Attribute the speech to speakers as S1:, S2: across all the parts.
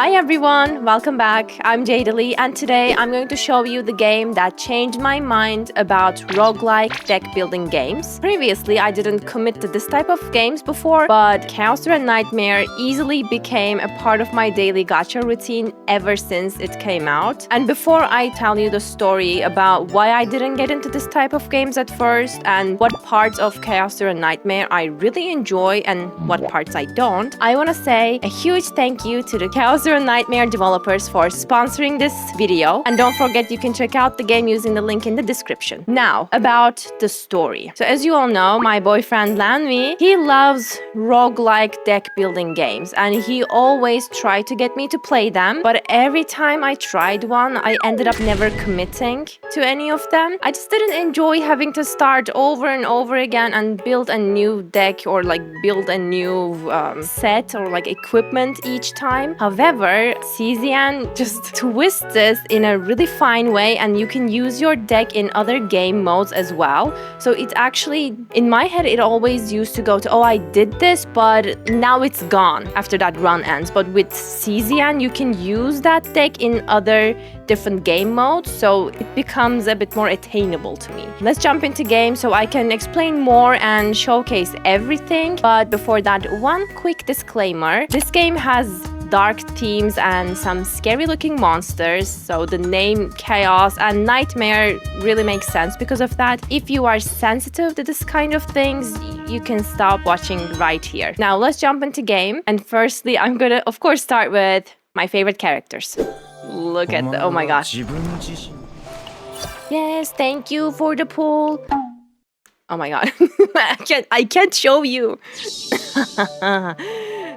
S1: Hi everyone, welcome back. I'm Jadealy and today I'm going to show you the game that changed my mind about roguelike deck building games. Previously, I didn't commit to this type of games before, but Chaos and Nightmare easily became a part of my daily gacha routine ever since it came out. And before I tell you the story about why I didn't get into this type of games at first and what parts of Chaos and Nightmare I really enjoy and what parts I don't, I want to say a huge thank you to the Chaos and Nightmare developers for sponsoring this video. And don't forget you can check out the game using the link in the description. Now, about the story. So as you all know, my boyfriend Lanvi, he loves roguelike deck building games and he always tried to get me to play them. But every time I tried one, I ended up never committing to any of them. I just didn't enjoy having to start over and over again and build a new deck or like build a new set or like equipment each time. However, CZN just twists this in a really fine way and you can use your deck in other game modes as well. So it's actually, in my head, it always used to go to, oh, I did this, but now it's gone after that run ends. But with CZN, you can use that deck in other different game modes, so it becomes a bit more attainable to me. Let's jump into game so I can explain more and showcase everything. But before that, one quick disclaimer. This game has dark themes and some scary looking monsters, so the name Chaos and Nightmare really makes sense because of that. If you are sensitive to this kind of things, you can stop watching right here. Now let's jump into game, and firstly I'm gonna of course start with my favorite characters. Look at the, oh my gosh. Yes, thank you for the poll. Oh my god. I can't show you.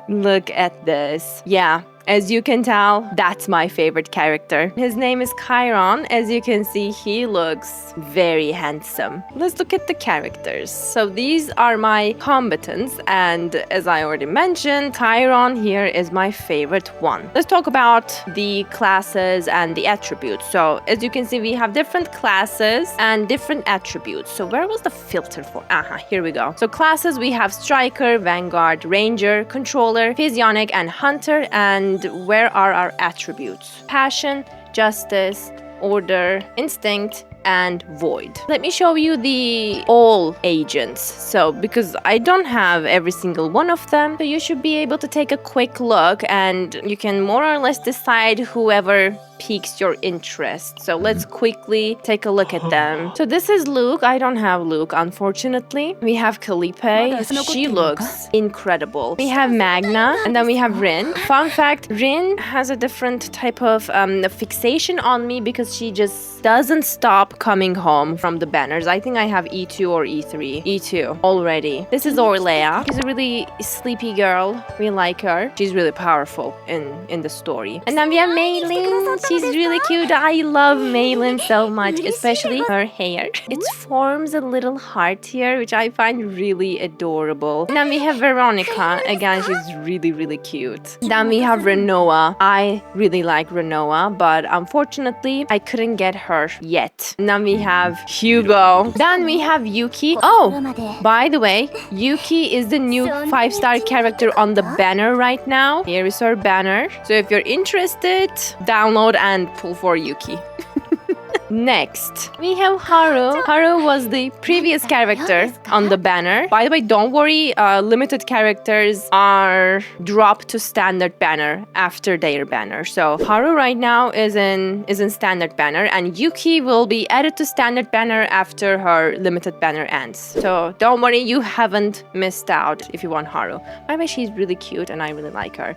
S1: Look at this. Yeah, as you can tell, that's my favorite character. His name is Chiron. As you can see, he looks very handsome. Let's look at the characters. So these are my combatants, and as I already mentioned, Chiron here is my favorite one. Let's talk about the classes and the attributes. So as you can see, we have different classes and different attributes. So where was the filter for? Here we go. So classes, we have Striker, Vanguard, Ranger, Controller, Physionic, and Hunter. And where are our attributes? Passion, Justice, Order, Instinct, and Void. Let me show you the all agents. So because I don't have every single one of them, so you should be able to take a quick look and you can more or less decide whoever piques your interest. So let's quickly take a look at them. So this is Luke. I don't have Luke, unfortunately. We have Calliope. She looks incredible. We have Magna, and then we have Rin. Fun fact, Rin has a different type of fixation on me because she just doesn't stop coming home from the banners. I think I have E2 or E3. E2 already. This is Orlea. She's a really sleepy girl. We like her. She's really powerful in the story. And then we have Maylin. She's really cute. I love Maylin so much, especially her hair. It forms a little heart here, which I find really adorable. And then we have Veronica. Again, she's really, really cute. Then we have Renoa. I really like Renoa, but unfortunately, I couldn't get her yet. And then we have Hugo. Then we have Yuki. Oh, by the way, Yuki is the new 5-star character on the banner right now. Here is her banner. So if you're interested, download and pull for Yuki. Next, we have Haru. Haru was the previous character on the banner. By the way, don't worry, limited characters are dropped to standard banner after their banner. So Haru right now is in standard banner, and Yuki will be added to standard banner after her limited banner ends. So don't worry, you haven't missed out if you want Haru. By the way, she's really cute and I really like her.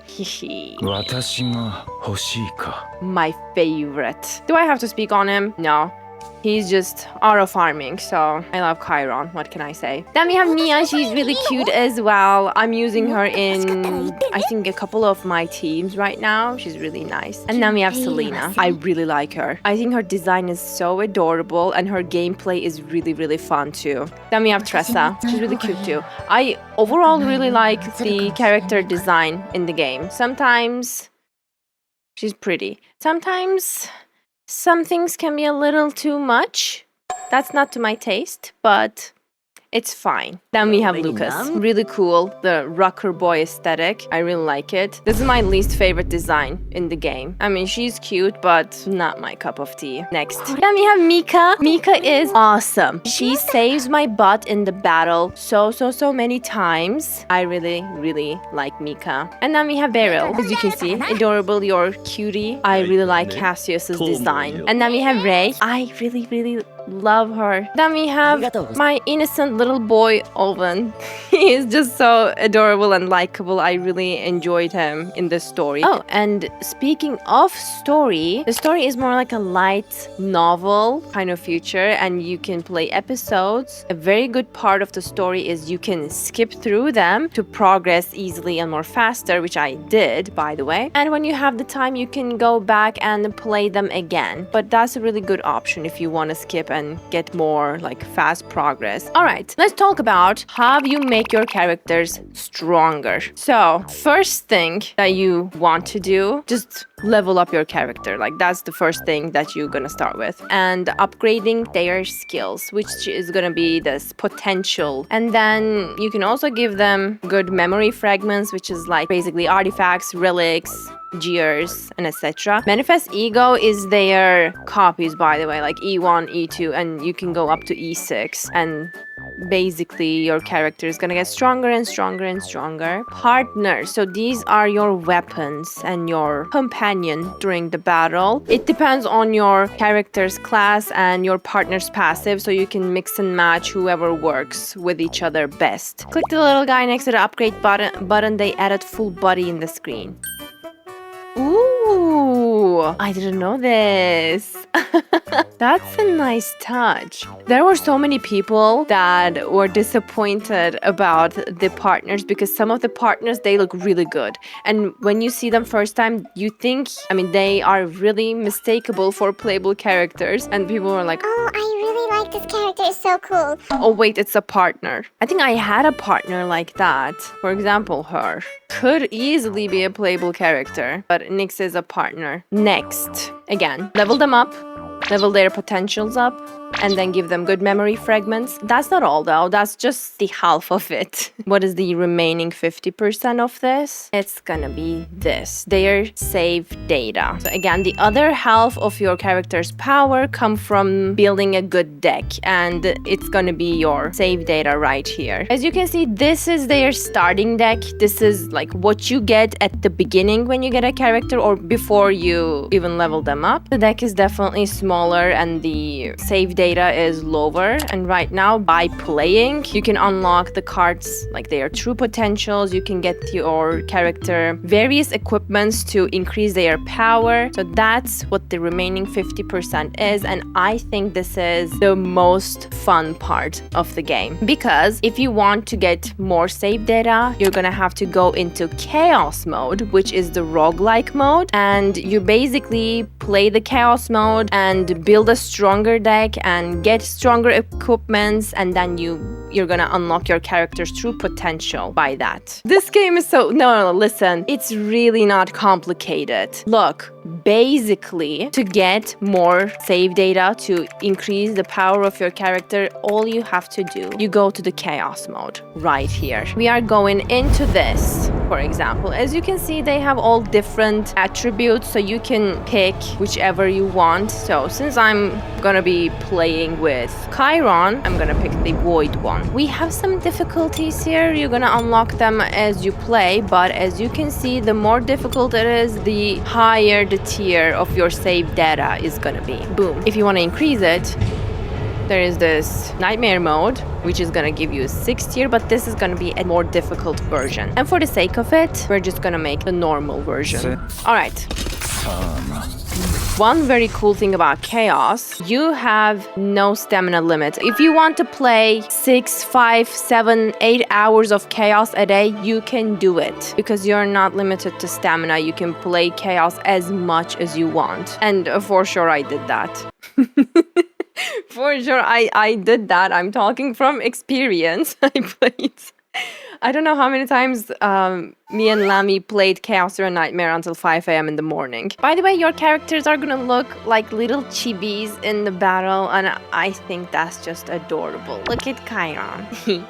S1: My favorite. Do I have to speak on him? No. He's just auto farming, so I love Chiron. What can I say? Then we have Nia. She's really cute as well. I'm using her in, I think, a couple of my teams right now. She's really nice. And then we have Selena. I really like her. I think her design is so adorable and her gameplay is really, really fun too. Then we have Tressa. She's really cute too. I overall really like the character design in the game. Sometimes she's pretty. Sometimes some things can be a little too much. That's not to my taste, but It's fine. Then we have Lucas. Really cool. The rocker boy aesthetic. I really like it. This is my least favorite design in the game. I mean, she's cute, but not my cup of tea. Next. Then we have Mika. Mika is awesome. She saves my butt in the battle so many times. I really like Mika. And then we have Beryl. As you can see, adorable, your cutie. I really like Cassius's design. And then we have Ray. I really love her. Then we have my innocent little boy, Owen. He is just so adorable and likable. I really enjoyed him in the story. Oh, and speaking of story, the story is more like a light novel kind of feature, and you can play episodes. A very good part of the story is you can skip through them to progress easily and more faster, which I did, by the way. And when you have the time, you can go back and play them again. But that's a really good option if you want to skip and get more like fast progress. All right, let's talk about how you make your characters stronger. So first thing that you want to do, just level up your character. Like that's the first thing that you're gonna start with, and upgrading their skills, which is gonna be this potential. And then you can also give them good memory fragments, which is like basically artifacts, relics, gears, and etc. Manifest ego is their copies, by the way, like E1, E2, and you can go up to E6, and basically your character is gonna get stronger and stronger and stronger. Partners, so these are your weapons and your companion during the battle. It depends on your character's class and your partner's passive, so you can mix and match whoever works with each other best. Click the little guy next to the upgrade button. They added full body in the screen. Ooh, I didn't know this. That's a nice touch. There were so many people that were disappointed about the partners because some of the partners, they look really good. And when you see them first time, you think, I mean, they are really mistakable for playable characters. And people were like,
S2: oh, I really like this character, it's so cool.
S1: Oh wait, it's a partner. I think I had a partner like that. For example, her. Could easily be a playable character, but Nyx is a partner. Next, again, level them up, level their potentials up, and then give them good memory fragments. That's not all though, that's just the half of it. What is the remaining 50% of this? It's gonna be this, their save data. So again, the other half of your character's power come from building a good deck, and it's gonna be your save data right here. As you can see, this is their starting deck. This is like what you get at the beginning when you get a character or before you even level them up. The deck is definitely smaller and the save data is lower, and right now by playing you can unlock the cards like their true potentials. You can get your character various equipments to increase their power. So that's what the remaining 50% is, and I think this is the most fun part of the game, because if you want to get more save data, you're gonna have to go into chaos mode, which is the roguelike mode, and you basically play the chaos mode and build a stronger deck and get stronger equipments, and then you're gonna unlock your character's true potential by that. This game is so... No, listen. It's really not complicated. Look, basically, to get more save data, to increase the power of your character, all you have to do, you go to the chaos mode right here. We are going into this, for example. As you can see, they have all different attributes, so you can pick whichever you want. So since I'm gonna be playing with Chiron, I'm gonna pick the void one. We have some difficulties here. You're gonna unlock them as you play, but as you can see, the more difficult it is, the higher the tier of your save data is gonna be. Boom. If you want to increase it, there is this nightmare mode, which is gonna give you a 6th tier, but this is gonna be a more difficult version. And for the sake of it, we're just gonna make the normal version. Alright. One very cool thing about Chaos, you have no stamina limit. If you want to play 6, 5, 7, 8 hours of Chaos a day, you can do it. Because you're not limited to stamina, you can play Chaos as much as you want. And for sure I did that. For sure I did that. I'm talking from experience. I played I don't know how many times me and Lamy played Chaos or Nightmare until 5 a.m. in the morning. By the way, your characters are gonna look like little chibis in the battle, and I think that's just adorable. Look at Chiron.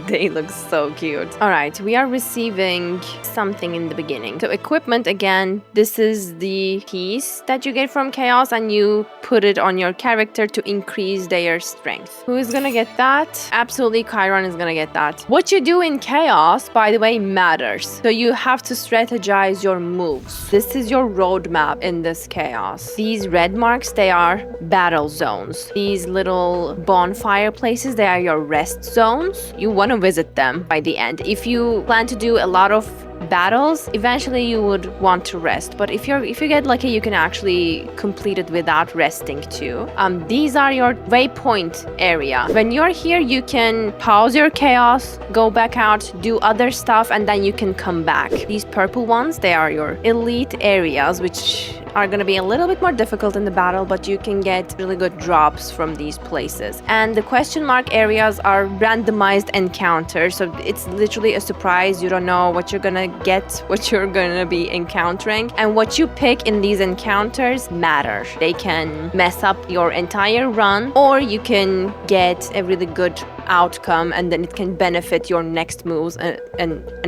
S1: They look so cute. All right, we are receiving something in the beginning. So equipment, again, this is the piece that you get from Chaos and you put it on your character to increase their strength. Who is gonna get that? Absolutely, Chiron is gonna get that. What you do in Chaos, by the way, matters. So you have to strategize your moves. This is your roadmap in this Chaos. These red marks, they are battle zones. These little bonfire places, they are your rest zones. You want to visit them by the end. If you plan to do a lot of battles, eventually you would want to rest, but if you get lucky, you can actually complete it without resting too. These are your waypoint area. When you're here, you can pause your chaos, go back out, do other stuff, and then you can come back. These purple ones, they are your elite areas, which are going to be a little bit more difficult in the battle, but you can get really good drops from these places. And the question mark areas are randomized encounters, so it's literally a surprise. You don't know what you're gonna get, what you're gonna be encountering, and what you pick in these encounters matter. They can mess up your entire run, or you can get a really good outcome, and then it can benefit your next moves and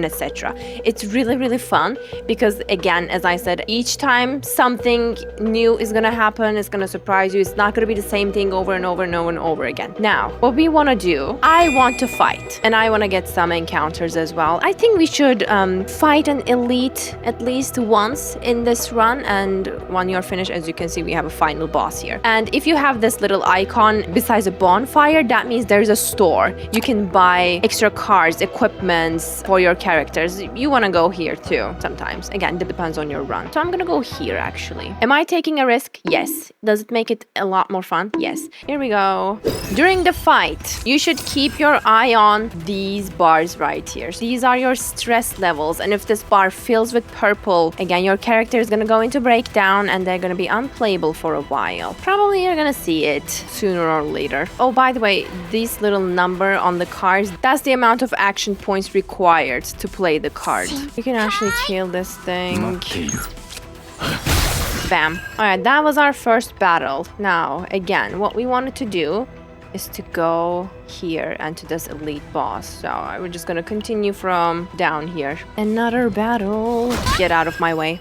S1: etc. It's really fun because, again, as I said, each time something new is gonna happen, it's gonna surprise you. It's not gonna be the same thing over and over and over and over again. Now, what we want to do, I want to fight, and I want to get some encounters as well. I think we should fight an elite at least once in this run, and when you're finished, as you can see, we have a final boss here. And if you have this little icon besides a bonfire, that means there's a store. You can buy extra cards, equipments for your characters. You want to go here too sometimes. Again, it depends on your run. So I'm gonna go here actually. Am I taking a risk? Yes. Does it make it a lot more fun? Yes. Here we go. During the fight, you should keep your eye on these bars right here. So these are your stress levels, and if this bar fills with purple, again, your character is gonna go into breakdown and they're gonna be unplayable for a while. Probably you're gonna see it sooner or later. Oh, by the way, this little number on the cards, that's the amount of action points required to play the card. You can actually kill this thing. Bam. Alright, that was our first battle. Now, again, what we wanted to do is to go here and to this elite boss. So we're just gonna continue from down here. Another battle. Get out of my way.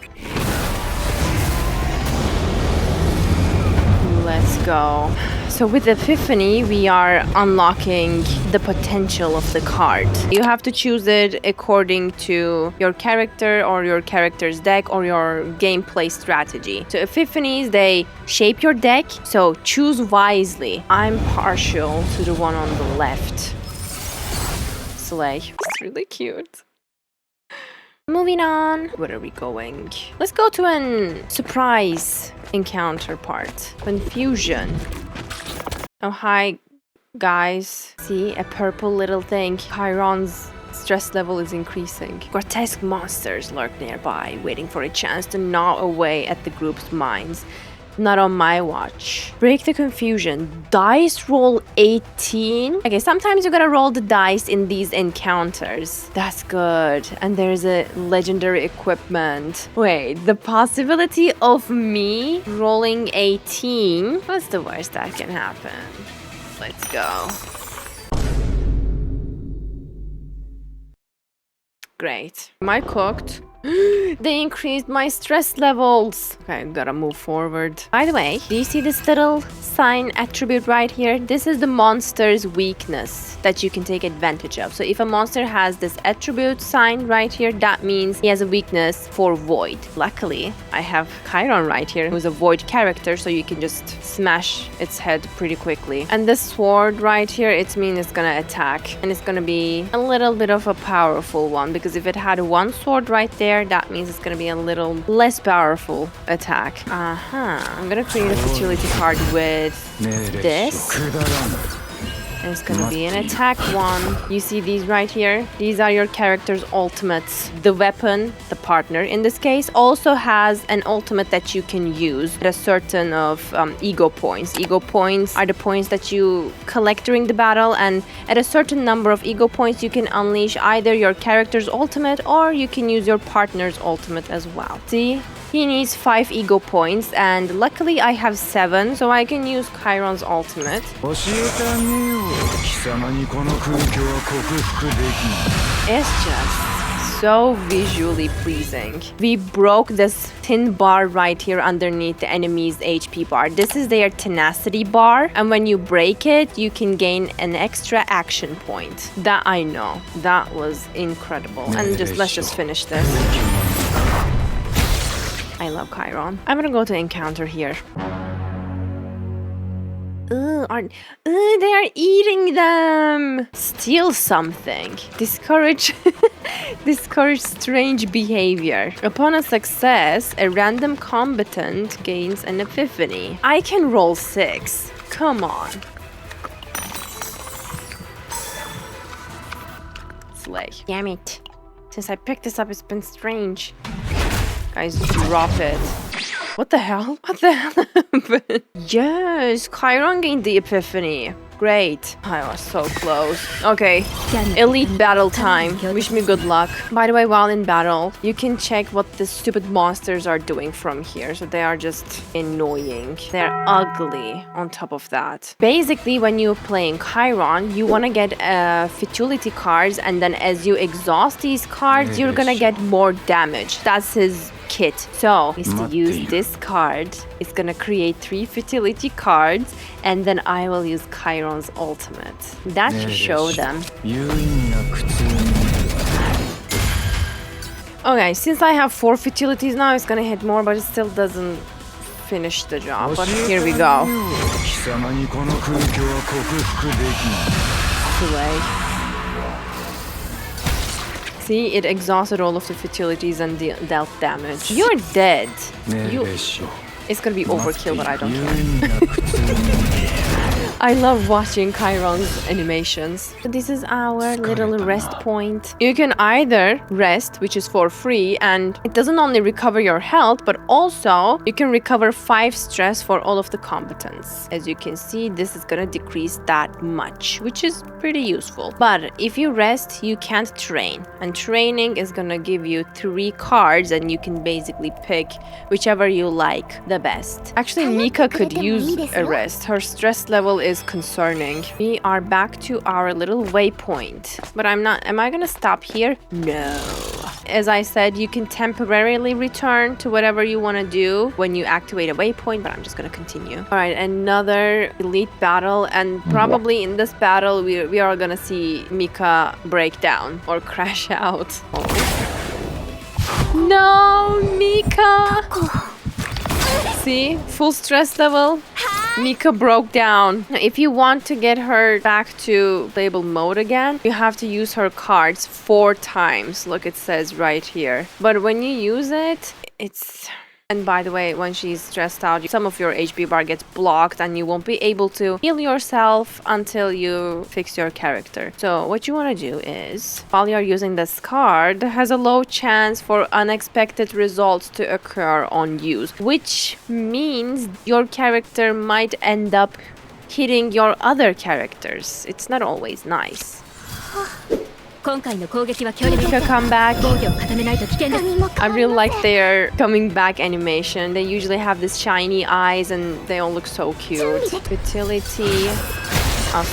S1: Let's go. So with Epiphany, we are unlocking the potential of the card. You have to choose it according to your character or your character's deck or your gameplay strategy. So Epiphanies, they shape your deck, so choose wisely. I'm partial to the one on the left. Slay. It's really cute. Moving on. Where are we going? Let's go to an surprise encounter part. Confusion. Oh, hi, guys. See, a purple little thing. Chiron's stress level is increasing. Grotesque monsters lurk nearby, waiting for a chance to gnaw away at the group's minds. Not on my watch. Break the confusion. Dice roll 18. Okay, sometimes you gotta roll the dice in these encounters. That's good. And there's a legendary equipment. Wait, the possibility of me rolling 18? What's the worst that can happen? Let's go. Great. Am I cooked? They increased my stress levels. Okay, gotta move forward. By the way, do you see this little sign attribute right here? This is the monster's weakness that you can take advantage of. So if a monster has this attribute sign right here, that means he has a weakness for void. Luckily, I have Chiron right here, who's a void character, so you can just smash its head pretty quickly. And this sword right here, it means it's gonna attack, and it's gonna be a little bit of a powerful one, because if it had one sword right there, that means it's gonna be a little less powerful attack. I'm gonna create a futility card with this. And it's gonna be an attack one. You see these right here? These are your character's ultimates. The weapon, the partner in this case, also has an ultimate that you can use at a certain of ego points. Ego points are the points that you collect during the battle, and at a certain number of ego points you can unleash either your character's ultimate or you can use your partner's ultimate as well. See? He needs 5 ego points, and luckily I have 7, so I can use Chiron's ultimate. It's just so visually pleasing. We broke this thin bar right here underneath the enemy's HP bar. This is their tenacity bar, and when you break it, you can gain an extra action point. That I know. That was incredible. And let's just finish this. I love Chiron. I'm gonna go to encounter here. They are eating them. Steal something. Discourage strange behavior. Upon a success, a random combatant gains an epiphany. I can roll 6. Come on. Slay. Damn it. Since I picked this up, it's been strange. Guys, drop it. What the hell? What the hell happened? Yes, Chiron gained the epiphany. Great. I was so close. Okay, elite battle time. Wish me good luck. By the way, while in battle, you can check what the stupid monsters are doing from here. So they are just annoying. They're ugly on top of that. Basically, when you're playing Chiron, you want to get futility cards, and then as you exhaust these cards, you're gonna get more damage. That's his kit. So is to use this card. It's gonna create 3 futility cards, and then I will use Chiron's ultimate. That should show them. Okay, since I have 4 futilities now, it's gonna hit more, but it still doesn't finish the job. But here we go. Slay. See, it exhausted all of the futilities and dealt damage. You're dead. It's gonna be overkill, but I don't care. I love watching Chiron's animations. This is our little rest point. You can either rest, which is for free, and it doesn't only recover your health, but also you can recover 5 stress for all of the combatants. As you can see, this is gonna decrease that much, which is pretty useful. But if you rest, you can't train, and training is gonna give you 3 cards, and you can basically pick whichever you like the best. Actually, Mika could use a rest. Her stress level is concerning. We are back to our little waypoint, but am I gonna stop here? No. As I said, you can temporarily return to whatever you want to do when you activate a waypoint, but I'm just gonna continue. All right, another elite battle, and probably in this battle we are gonna see Mika break down or crash out. No, Mika! See, full stress level. Mika broke down. Now, if you want to get her back to playable mode again, you have to use her cards 4 times. Look, it says right here. But when you use it, it's... And by the way, when she's stressed out, some of your HP bar gets blocked and you won't be able to heal yourself until you fix your character. So what you want to do is, while you're using this card, has a low chance for unexpected results to occur on use, which means your character might end up hitting your other characters. It's not always nice. Mika come back. I really like their coming back animation. They usually have this shiny eyes and they all look so cute. Futility.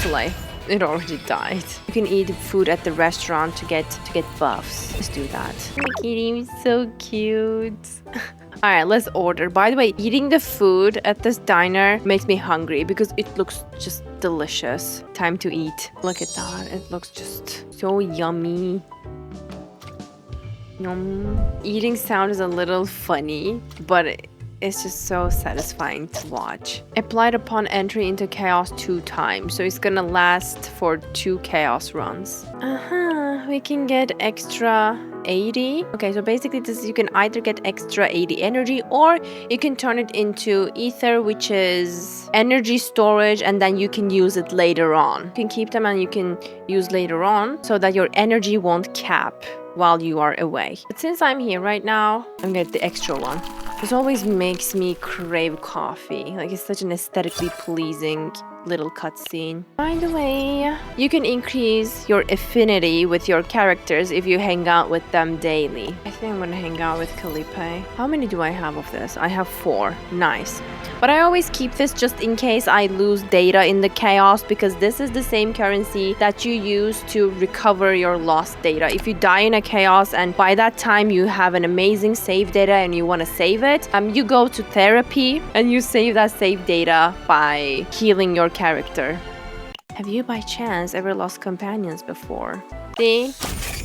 S1: Slay. It already died. You can eat food at the restaurant to get buffs. Let's do that. Kitty is so cute. All right, let's order. By the way, eating the food at this diner makes me hungry because it looks just delicious. Time to eat. Look at that. It looks just so yummy. Yum. Eating sound is a little funny, but it's just so satisfying to watch. Applied upon entry into chaos 2 times, so it's gonna last for 2 chaos runs. We can get extra 80. Okay, so basically this you can either get extra 80 energy or you can turn it into ether, which is energy storage, and then you can use it later on. You can keep them and you can use later on so that your energy won't cap while you are away. But since I'm here right now, I'm gonna get the extra one. This always makes me crave coffee. Like, it's such an aesthetically pleasing little cutscene. By the way, you can increase your affinity with your characters if you hang out with them daily. I think I'm gonna hang out with Calipe. How many do I have of this? I have 4. Nice. But I always keep this just in case I lose data in the chaos, because this is the same currency that you use to recover your lost data. If you die in a chaos and by that time you have an amazing save data and you want to save it, you go to therapy and you save that save data by healing your character. Have you by chance ever lost companions before? See?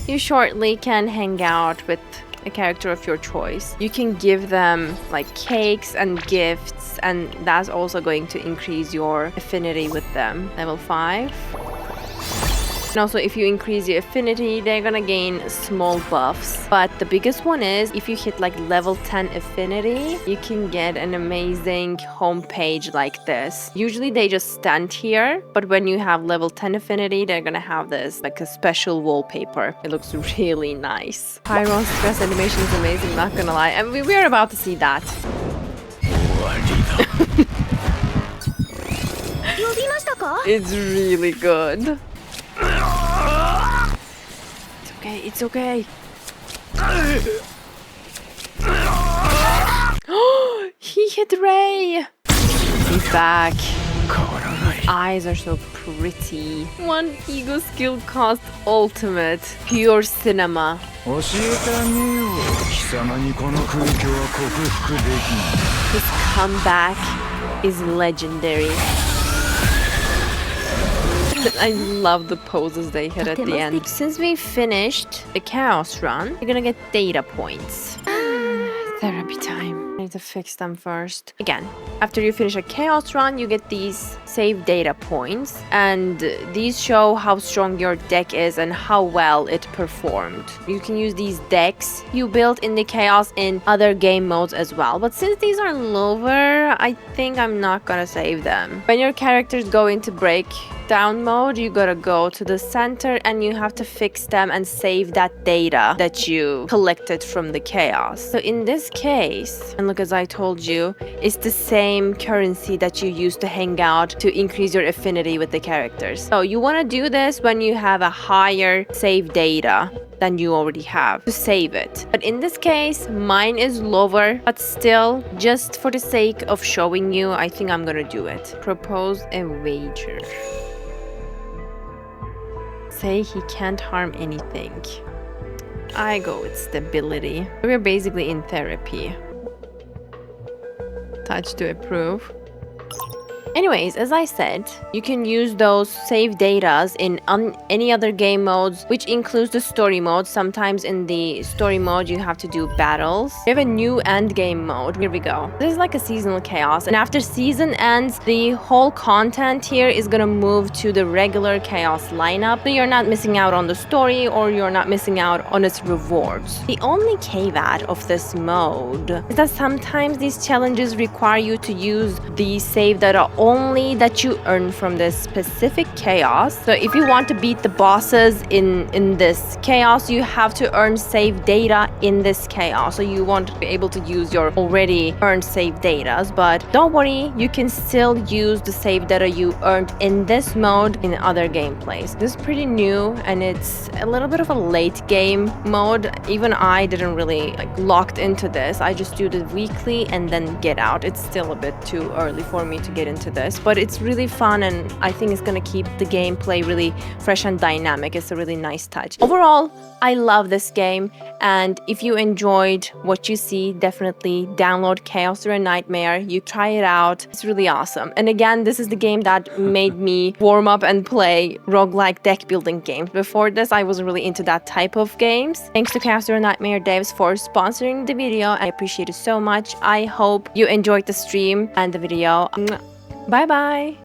S1: You shortly can hang out with a character of your choice. You can give them like cakes and gifts, and that's also going to increase your affinity with them. Level 5. And also, if you increase your affinity, they're gonna gain small buffs. But the biggest one is if you hit like level 10 affinity, you can get an amazing homepage like this. Usually they just stand here, but when you have level 10 affinity, they're gonna have this like a special wallpaper. It looks really nice. Chiron's stress animation is amazing, not gonna lie. And we're about to see that. It's really good. It's okay. He hit Ray. He's back. His eyes are so pretty. One ego skill cost ultimate. Pure cinema. His comeback is legendary. I love the poses they hit at the end. Since we finished the chaos run, you're gonna get data points. Therapy time. I need to fix them first. Again, after you finish a chaos run, you get these save data points, and these show how strong your deck is and how well it performed. You can use these decks you built in the chaos in other game modes as well, but since these are lower, I think I'm not gonna save them. When your characters go into breakdown mode, you gotta go to the center and you have to fix them and save that data that you collected from the chaos. So in this case, and look, as I told you, it's the same currency that you use to hang out to increase your affinity with the characters. So you want to do this when you have a higher save data than you already have to save it. But in this case, mine is lower, but still, just for the sake of showing you, I think I'm gonna do it. Propose a wager. Say he can't harm anything. I go with stability. We're basically in therapy. Touch to approve. Anyways, as I said, you can use those save datas in any other game modes, which includes the story mode. Sometimes in the story mode, you have to do battles. We have a new end game mode. Here we go. This is like a seasonal chaos. And after season ends, the whole content here is gonna move to the regular chaos lineup. So you're not missing out on the story, or you're not missing out on its rewards. The only caveat of this mode is that sometimes these challenges require you to use the save data only that you earn from this specific chaos. So if you want to beat the bosses in this chaos, you have to earn save data in this chaos. So you won't be able to use your already earned save datas, but don't worry, you can still use the save data you earned in this mode in other gameplays. This is pretty new and it's a little bit of a late game mode. Even I didn't really locked into this. I just do the weekly and then get out. It's still a bit too early for me to get into this, but it's really fun and I think it's gonna keep the gameplay really fresh and dynamic. It's a really nice touch. Overall, I love this game, and if you enjoyed what you see, definitely download Chaos Through a Nightmare. You try it out. It's really awesome. And again, this is the game that made me warm up and play roguelike deck building games. Before this, I wasn't really into that type of games. Thanks to Chaos Through a Nightmare devs for sponsoring the video. I appreciate it so much. I hope you enjoyed the stream and the video. Bye bye.